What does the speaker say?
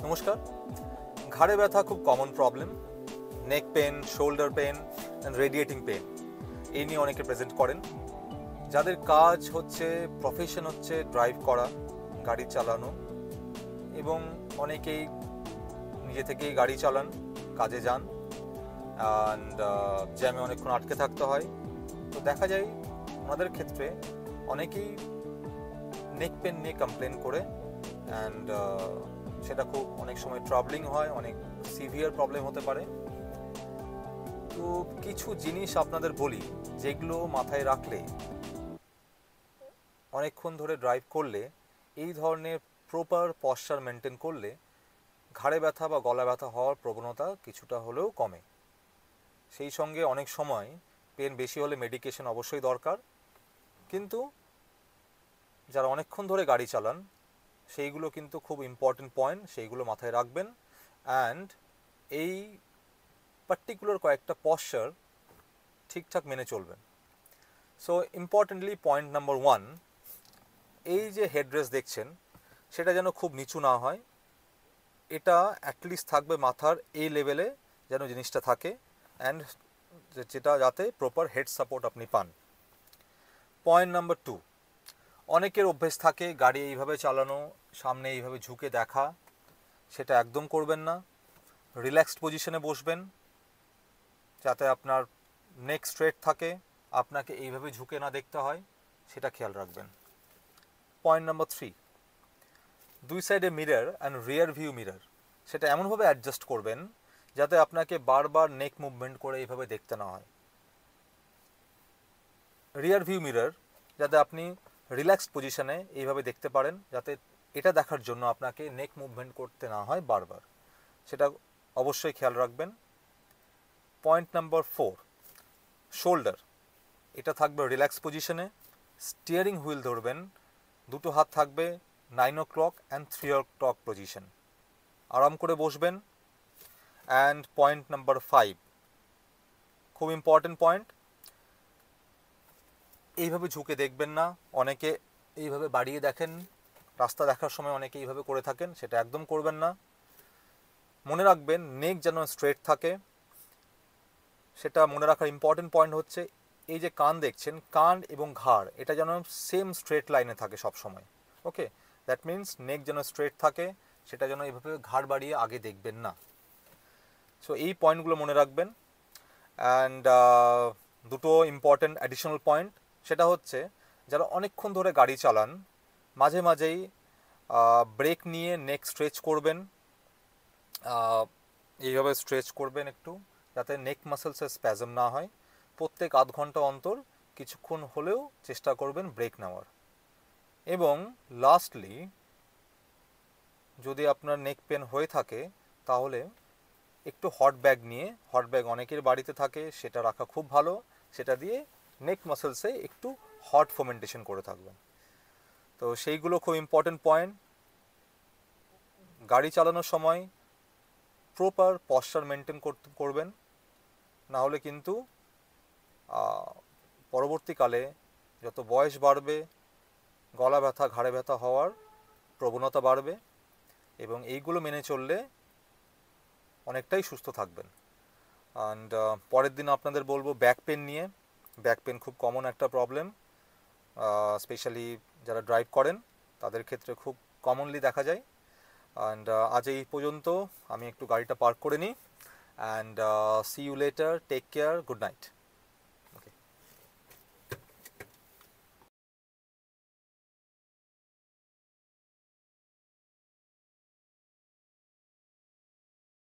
নমস্কার। ঘাড়ে ব্যথা খুব common problem. Neck pain, shoulder pain and radiating pain এই নিয়ে অনেকে প্রেজেন্ট করেন। যাদের কাজ হচ্ছে, প্রফেশন হচ্ছে ড্রাইভ করা, গাড়ি চালানো, এবং অনেকেই নিজে থেকেই গাড়ি চালান, কাজে যান, অ্যান্ড জ্যামে অনেকক্ষণ আটকে থাকতে হয়। তো দেখা যায় ওনাদের ক্ষেত্রে অনেকেই নেক পেন নিয়ে কমপ্লেন করে, অ্যান্ড সেটা খুব অনেক সময় ট্রাবলিং হয়, অনেক সিভিয়ার প্রবলেম হতে পারে। তো কিছু জিনিস আপনাদের বলি যেগুলো মাথায় রাখলে অনেকক্ষণ ধরে ড্রাইভ করলে, এই ধরনের প্রপার পশ্চার মেনটেন করলে ঘাড়ে ব্যথা বা গলা ব্যথা হওয়ার প্রবণতা কিছুটা হলেও কমে। সেই সঙ্গে অনেক সময় পেন বেশি হলে মেডিকেশন অবশ্যই দরকার, কিন্তু যারা অনেকক্ষণ ধরে গাড়ি চালান সেইগুলো কিন্তু খুব ইম্পর্টেন্ট পয়েন্ট, সেইগুলো মাথায় রাখবেন। অ্যান্ড এই পার্টিকুলার কয়েকটা পশ্চার ঠিকঠাক মেনে চলবেন। সো ইম্পর্টেন্টলি পয়েন্ট নাম্বার 1, এই যে হেডরেস্ট দেখছেন সেটা যেন খুব নিচু না হয়। এটা অ্যাটলিস্ট থাকবে মাথার এই লেভেলে যেন জিনিসটা থাকে, অ্যান্ড যেটা যাতে প্রপার হেড সাপোর্ট আপনি পান। পয়েন্ট নাম্বার 2, অনেকের অভ্যেস থাকে গাড়ি এইভাবে চালানো, সামনে এইভাবে ঝুঁকে দেখা, সেটা একদম করবেন না। রিল্যাক্সড পজিশনে বসবেন যাতে আপনার নেক স্ট্রেট থাকে, আপনাকে এইভাবে ঝুঁকে না দেখতে হয়, সেটা খেয়াল রাখবেন। পয়েন্ট নাম্বার 3, দুই সাইডে mirror and rear view mirror সেটা এমনভাবে অ্যাডজাস্ট করবেন যাতে আপনাকে বারবার নেক মুভমেন্ট করে এইভাবে দেখতে না হয়। রিয়ার ভিউ মিরর যাতে আপনি রিল্যাক্সড পজিশনে এইভাবে দেখতে পারেন, যাতে এটা দেখার জন্য আপনাকে নেক মুভমেন্ট করতে না হয় বারবার, সেটা অবশ্যই খেয়াল রাখবেন। পয়েন্ট নাম্বার 4, শোল্ডার, এটা থাকবে রিল্যাক্স পজিশনে। স্টিয়ারিং হুইল ধরবেন, দুটো হাত থাকবে 9 o'clock অ্যান্ড 3 o'clock পজিশন, আরাম করে বসবেন। অ্যান্ড পয়েন্ট নাম্বার 5, খুব ইম্পর্টেন্ট পয়েন্ট, এইভাবে ঝুঁকে দেখবেন না। অনেকে এইভাবে বাড়িয়ে দেখেন, রাস্তা দেখার সময় অনেকে এইভাবে করে থাকেন, সেটা একদম করবেন না। মনে রাখবেন নেক যেন স্ট্রেট থাকে, সেটা মনে রাখার ইম্পর্টেন্ট পয়েন্ট হচ্ছে এই যে কান দেখছেন, কান এবং ঘাড় এটা যেন সেম স্ট্রেট লাইনে থাকে সব সময়। ওকে, দ্যাট মিনস নেক যেন স্ট্রেট থাকে, সেটা যেন এইভাবে ঘাড় বাড়িয়ে আগে দেখবেন না। সো এই পয়েন্টগুলো মনে রাখবেন। অ্যান্ড দুটো ইম্পর্টেন্ট অ্যাডিশনাল পয়েন্ট, সেটা হচ্ছে যারা অনেকক্ষণ ধরে গাড়ি চালান মাঝে মাঝেই ব্রেক নিয়ে নেক স্ট্রেচ করবেন, এইভাবে স্ট্রেচ করবেন একটু, যাতে নেক মাসেলসের স্প্যাজম না হয়। প্রত্যেক আধ ঘন্টা অন্তর কিছুক্ষণ হলেও চেষ্টা করবেন ব্রেক নেওয়ার। এবং লাস্টলি, যদি আপনার নেক পেন হয়ে থাকে তাহলে একটু হট ব্যাগ নিয়ে, হট ব্যাগ অনেকের বাড়িতে থাকে, সেটা রাখা খুব ভালো, সেটা দিয়ে নেক মাসেলসে একটু হট ফোমেন্টেশন করে থাকবেন। তো সেইগুলো খুব ইম্পর্টেন্ট পয়েন্ট। গাড়ি চালানোর সময় প্রপার পশ্চার মেনটেন করবেন, না হলে কিন্তু পরবর্তীকালে যত বয়স বাড়বে গলা ব্যথা, ঘাড়ে ব্যথা হওয়ার প্রবণতা বাড়বে, এবং এইগুলো মেনে চললে অনেকটাই সুস্থ থাকবেন। অ্যান্ড পরের দিন আপনাদের বলবো ব্যাক পেন নিয়ে। ব্যাক পেন খুব কমন একটা প্রবলেম, স্পেশালি যারা ড্রাইভ করেন তাদের ক্ষেত্রে খুব কমনলি দেখা যায়। অ্যান্ড আজ এই পর্যন্ত, আমি একটু গাড়িটা পার্ক করে নিই। And see you later, take care, good night.